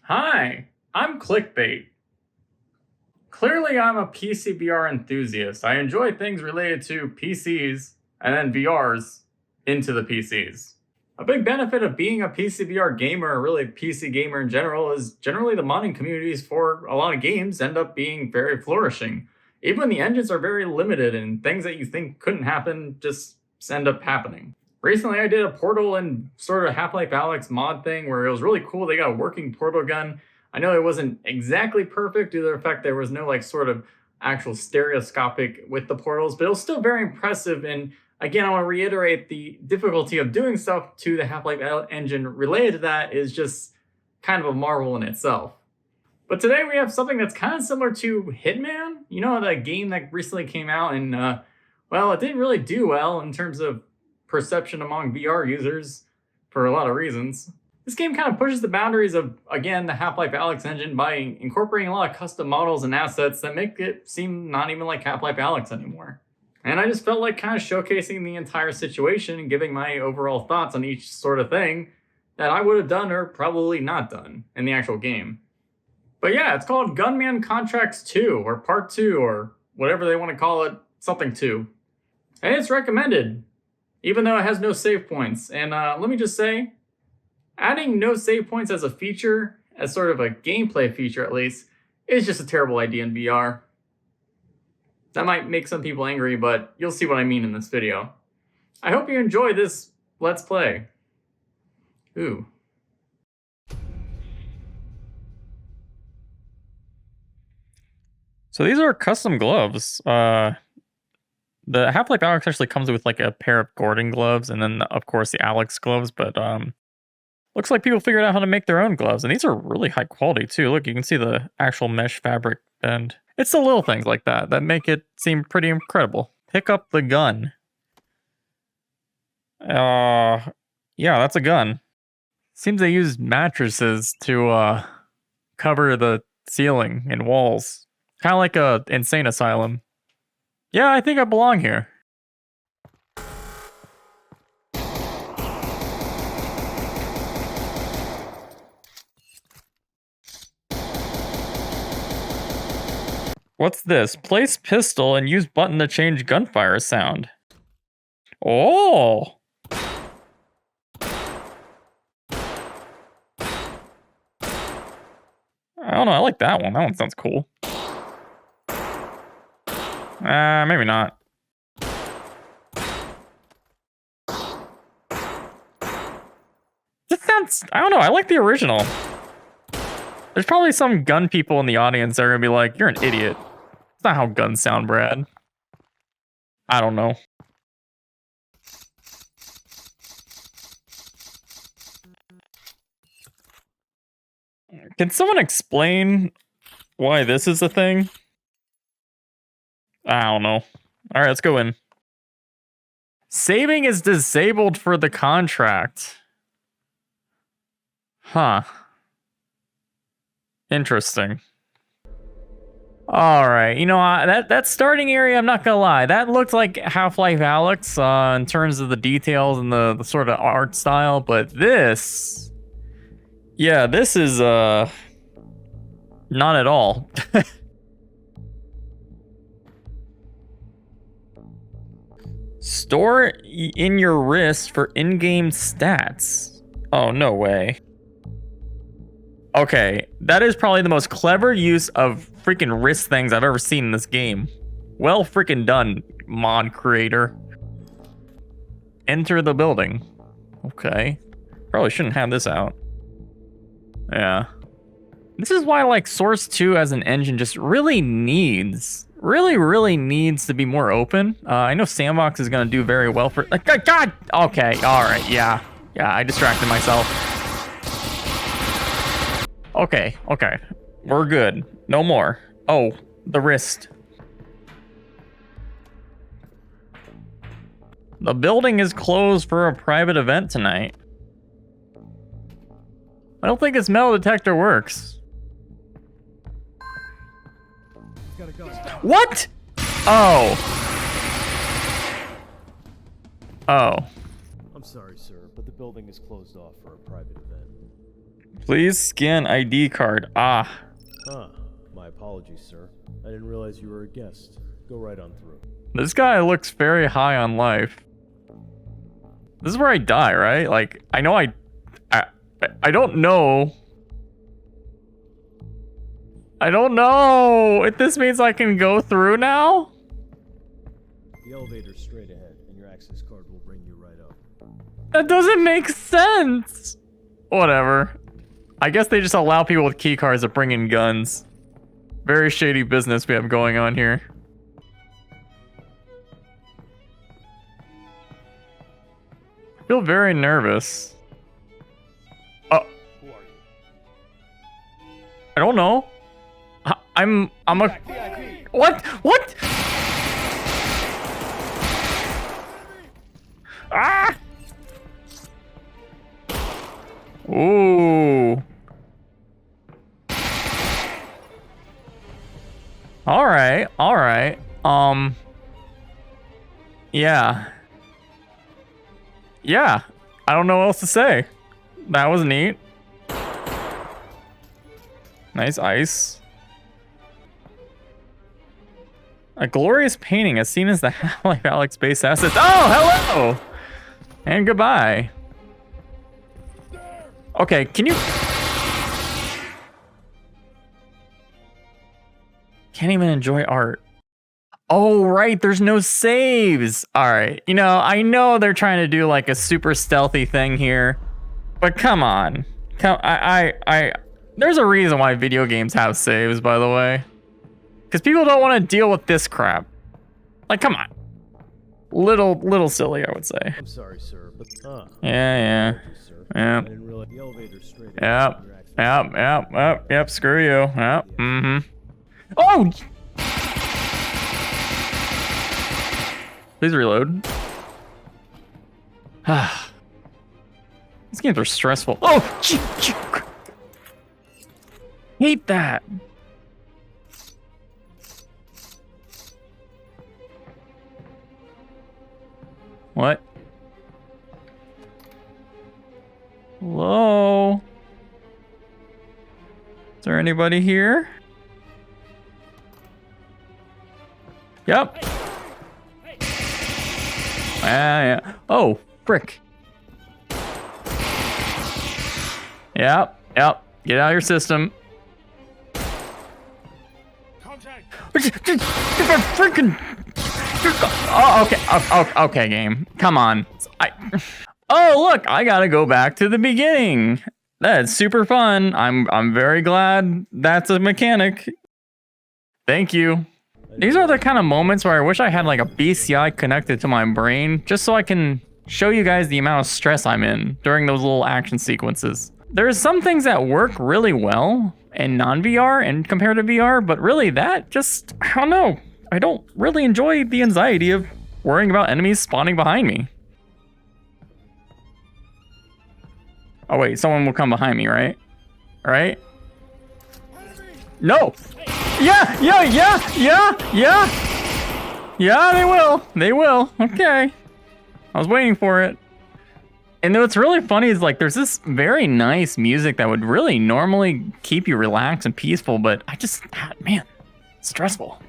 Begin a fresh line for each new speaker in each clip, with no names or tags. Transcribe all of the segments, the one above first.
Hi, I'm Clickbait. Clearly, I'm a PC VR enthusiast. I enjoy things related to PCs and then VRs into the PCs. A big benefit of being a PC VR gamer, or really PC gamer in general, is generally the modding communities for a lot of games end up being very flourishing. Even when the engines are very limited and things that you think couldn't happen just end up happening. Recently, I did a Portal and sort of Half-Life Alyx mod thing where it was really cool. They got a working portal gun. I know it wasn't exactly perfect due to the fact there was no like sort of actual stereoscopic with the portals, but it was still very impressive. And again, I want to reiterate the difficulty of doing stuff to the Half-Life engine related to that is just kind of a marvel in itself. But today we have something that's kind of similar to Hitman. You know, that game that recently came out and, well, it didn't really do well in terms of perception among VR users for a lot of reasons. This game kind of pushes the boundaries of, again, the Half-Life Alyx engine by incorporating a lot of custom models and assets that make it seem not even like Half-Life Alyx anymore. And I just felt like kind of showcasing the entire situation and giving my overall thoughts on each sort of thing that I would have done or probably not done in the actual game. But yeah, it's called Gunman Contracts 2, or Part 2, or whatever they want to call it, something 2. And it's recommended, even though it has no save points. And let me just say, adding no save points as a feature, as sort of a gameplay feature at least, is just a terrible idea in VR. That might make some people angry, but you'll see what I mean in this video. I hope you enjoy this Let's Play. Ooh.
So these are custom gloves. The Half-Life Alyx actually comes with like a pair of Gordon gloves and then of course the Alyx gloves, but looks like people figured out how to make their own gloves, and these are really high quality too. Look, you can see the actual mesh fabric bend. It's the little things like that that make it seem pretty incredible. Pick up the gun. Yeah, that's a gun. Seems they use mattresses to cover the ceiling and walls. Kind of like a insane asylum. Yeah, I think I belong here. What's this? Place pistol and use button to change gunfire sound. Oh! I don't know, I like that one. That one sounds cool. Maybe not. This sounds, I don't know, I like the original. There's probably some gun people in the audience that are gonna be like, you're an idiot. That's not how guns sound, Brad. I don't know. Can someone explain why this is a thing? I don't know. Alright, let's go in. Saving is disabled for the contract. Huh. Interesting. Alright, you know, that starting area, I'm not gonna lie, that looked like Half-Life Alyx in terms of the details and the sort of art style, but this... Yeah, this is, not at all. Store in your wrist for in-game stats. Oh, no way. Okay, that is probably the most clever use of freaking wrist things I've ever seen in this game. Well freaking done, mod creator. Enter the building. Okay. Probably shouldn't have this out. Yeah. This is why, like, Source 2 as an engine just really needs to be more open. I know Sandbox is going to do very well for... God! Okay, alright, yeah. Yeah, I distracted myself. Okay. We're good. No more. Oh, the wrist. The building is closed for a private event tonight. I don't think this metal detector works. What? Oh.
I'm sorry, sir, but the building is closed off for a private event.
Please scan ID card. Ah.
Huh. My apologies, sir. I didn't realize you were a guest. Go right on through.
This guy looks very high on life. This is where I die, right? Like, I know I don't know. I don't know if this means I can go through now.
The elevator's straight ahead, and your access card will bring you right up.
That doesn't make sense. Whatever. I guess they just allow people with key cards to bring in guns. Very shady business we have going on here. I feel very nervous.
Who are you?
I don't know. I'm a... What? What? Ah! Ooh. All right. All right. Yeah. Yeah. I don't know what else to say. That was neat. Nice ice. A glorious painting as seen as the Half-Life Alyx base assets. Oh, hello! And goodbye. Okay, can you... Can't even enjoy art. Oh, right, there's no saves. All right, you know, I know they're trying to do like a super stealthy thing here, but come on. There's a reason why video games have saves, by the way. Because people don't want to deal with this crap. Like, come on. Little silly, I would say.
I'm sorry, sir, but
Yeah.
I didn't realize the elevator's straight
Yep. Yep. Screw you. Yep. Oh! Please reload. These games are stressful. Oh! Hate that. What? Hello? Is there anybody here? Yep. Yeah. Oh, frick. Yep. Get out of your system. Freaking. Oh, okay, game. Come on. Oh, look, I gotta go back to the beginning. That's super fun. I'm very glad that's a mechanic. Thank you. These are the kind of moments where I wish I had like a BCI connected to my brain just so I can show you guys the amount of stress I'm in during those little action sequences. There's some things that work really well in non-VR and compared to VR, but really that just, I don't know. I don't really enjoy the anxiety of worrying about enemies spawning behind me. Oh wait, someone will come behind me, right? Right? No! Yeah, they will. Okay. I was waiting for it. And what's really funny is like there's this very nice music that would really normally keep you relaxed and peaceful, but I just, man, stressful.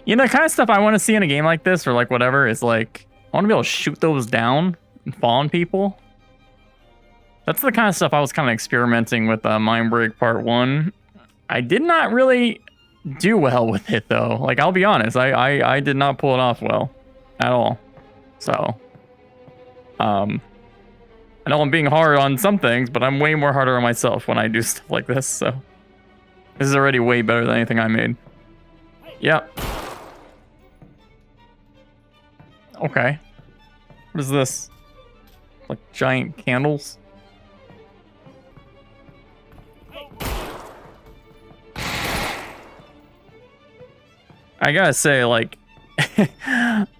You know, the kind of stuff I want to see in a game like this or like whatever is like, I want to be able to shoot those down and fall on people. That's the kind of stuff I was kind of experimenting with Mindbreak Part 1. I did not really do well with it though. Like, I'll be honest, I did not pull it off well at all. So, I know I'm being hard on some things, but I'm way more harder on myself when I do stuff like this, so. This is already way better than anything I made. Yep. Okay. What is this? Like giant candles? I gotta say, like,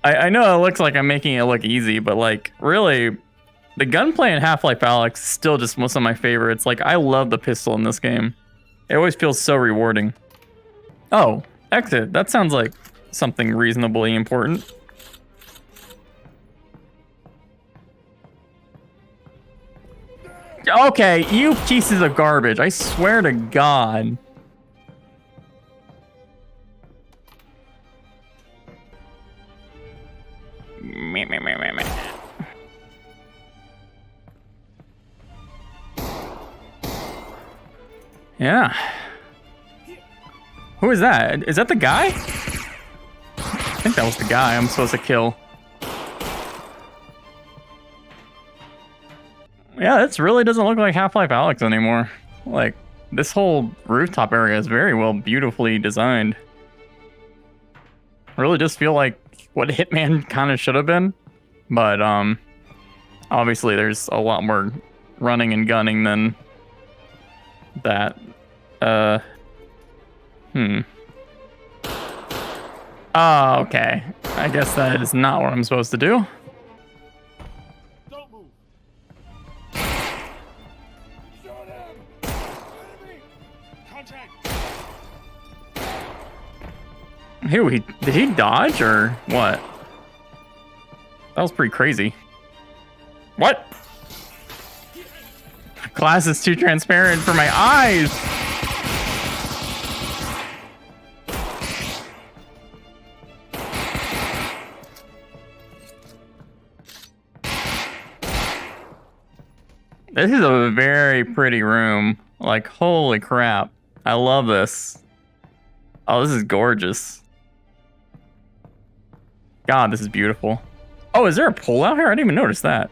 I know it looks like I'm making it look easy, but like, really, the gunplay in Half-Life Alyx is still just most of my favorites. Like, I love the pistol in this game. It always feels so rewarding. Oh, exit. That sounds like something reasonably important. Okay, you pieces of garbage. I swear to God. Meh. Yeah. Who is that? Is that the guy? I think that was the guy I'm supposed to kill. Yeah, this really doesn't look like Half-Life Alyx anymore. Like, this whole rooftop area is very well, beautifully designed. I really just feel like what Hitman kind of should have been. But, obviously there's a lot more running and gunning than that. Oh, okay. I guess that is not what I'm supposed to do.
Don't move. Shoot him. Enemy. Contact.
Did he dodge or what? That was pretty crazy. What? Glass is too transparent for my eyes. This is a very pretty room. Like, holy crap. I love this. Oh, this is gorgeous. God, this is beautiful. Oh, is there a pool out here? I didn't even notice that.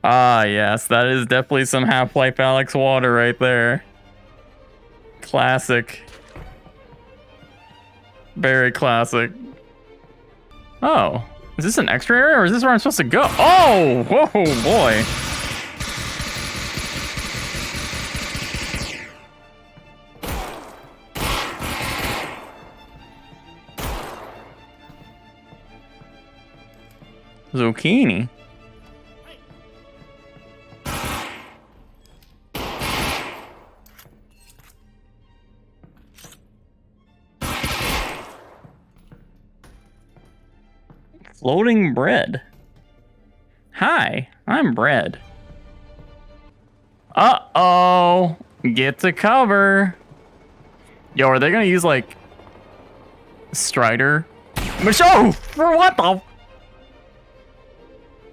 Ah, yes, that is definitely some Half-Life Alyx water right there. Classic. Very classic. Oh, is this an extra area or is this where I'm supposed to go? Oh, whoa, boy. Zucchini. Floating bread. Hi, I'm bread. Uh-oh. Get to cover. Yo, are they gonna use like Strider? Michelle, for what the?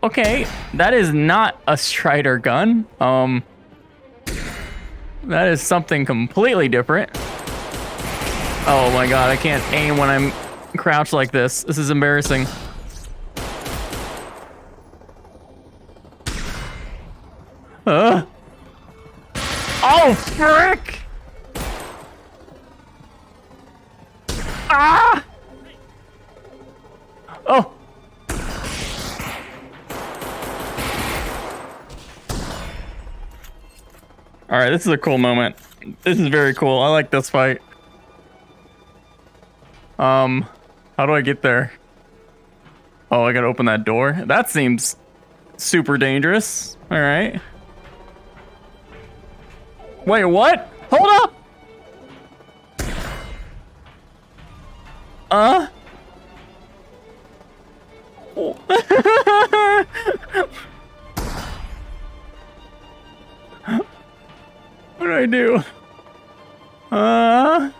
Okay, that is not a Strider gun. That is something completely different. Oh my God, I can't aim when I'm crouched like this. This is embarrassing. Oh, frick! Ah! Oh! Alright, this is a cool moment. This is very cool. I like this fight. How do I get there? Oh, I gotta open that door? That seems super dangerous. Alright. Wait, what? Hold up! What do I do? Oh.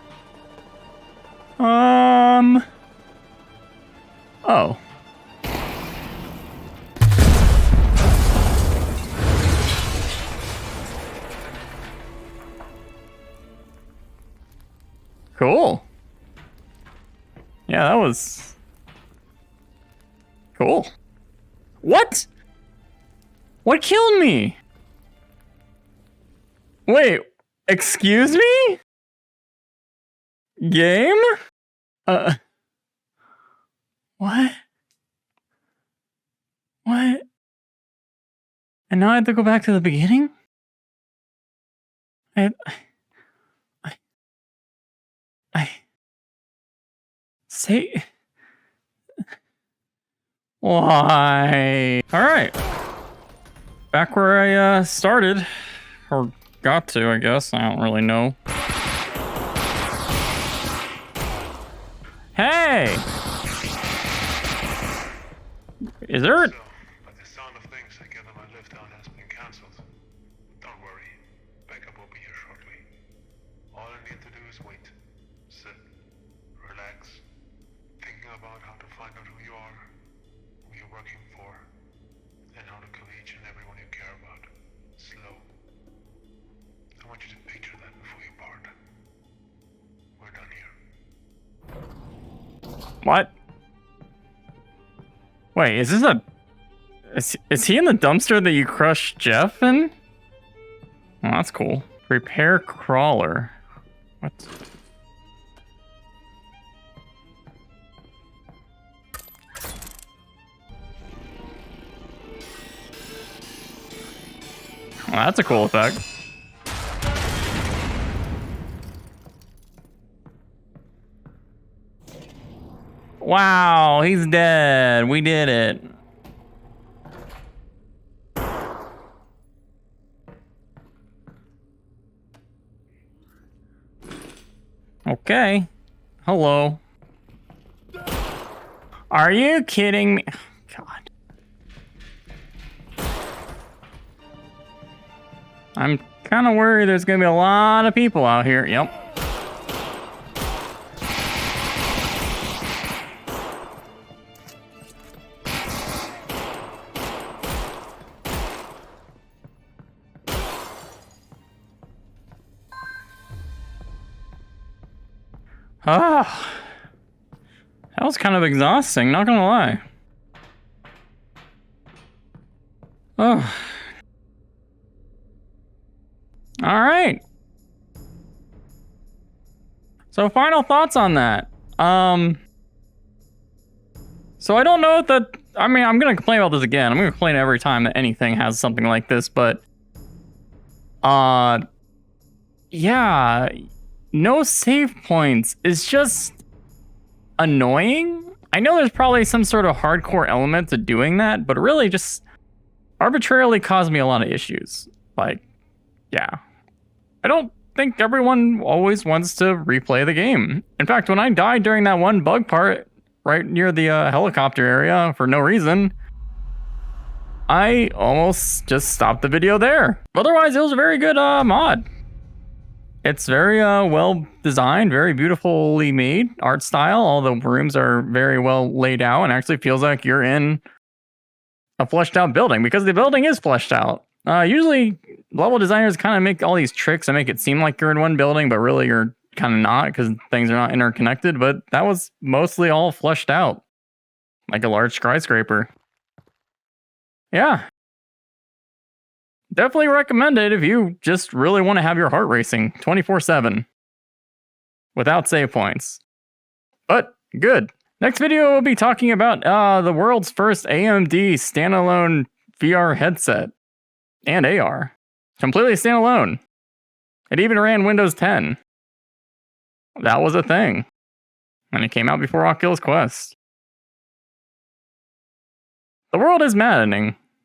Cool. Yeah, that was cool. What? What killed me? Wait, excuse me? Game? What? What? And now I have to go back to the beginning? I say why? All right, back where I started, or got to, I guess. I don't really know. Hey, is there
lift down has been cancelled. Don't worry, backup will be here shortly. All I need to do is wait, sit, relax, thinking about how to find out who you are, who you're working for, and how to kill each and everyone you care about. Slow. I want you to picture that before you part. We're done here.
What? Wait, is this a... Is he in the dumpster that you crushed Jeff in? Oh, that's cool. Repair crawler. What? Oh, that's a cool effect. Wow, he's dead. We did it. Okay. Hello. Are you kidding me? God. I'm kind of worried there's going to be a lot of people out here. Yep. Ah, that was kind of exhausting, not gonna lie. Oh. All right. So final thoughts on that. So I don't know if that, I mean, I'm gonna complain about this again. I'm gonna complain every time that anything has something like this, but yeah, no save points is just annoying. I know there's probably some sort of hardcore element to doing that, but really just arbitrarily caused me a lot of issues. Like, yeah. I don't think everyone always wants to replay the game. In fact, when I died during that one bug part right near the helicopter area for no reason, I almost just stopped the video there. Otherwise, it was a very good mod. It's very well designed, very beautifully made art style. All the rooms are very well laid out and actually feels like you're in a fleshed out building because the building is fleshed out. Usually level designers kind of make all these tricks and make it seem like you're in one building, but really you're kind of not because things are not interconnected. But that was mostly all fleshed out like a large skyscraper. Yeah. Definitely recommend it if you just really want to have your heart racing 24/7 without save points. But good. Next video we'll be talking about the world's first AMD standalone VR headset and AR. Completely standalone. It even ran Windows 10. That was a thing. And it came out before Oculus Quest. The world is maddening.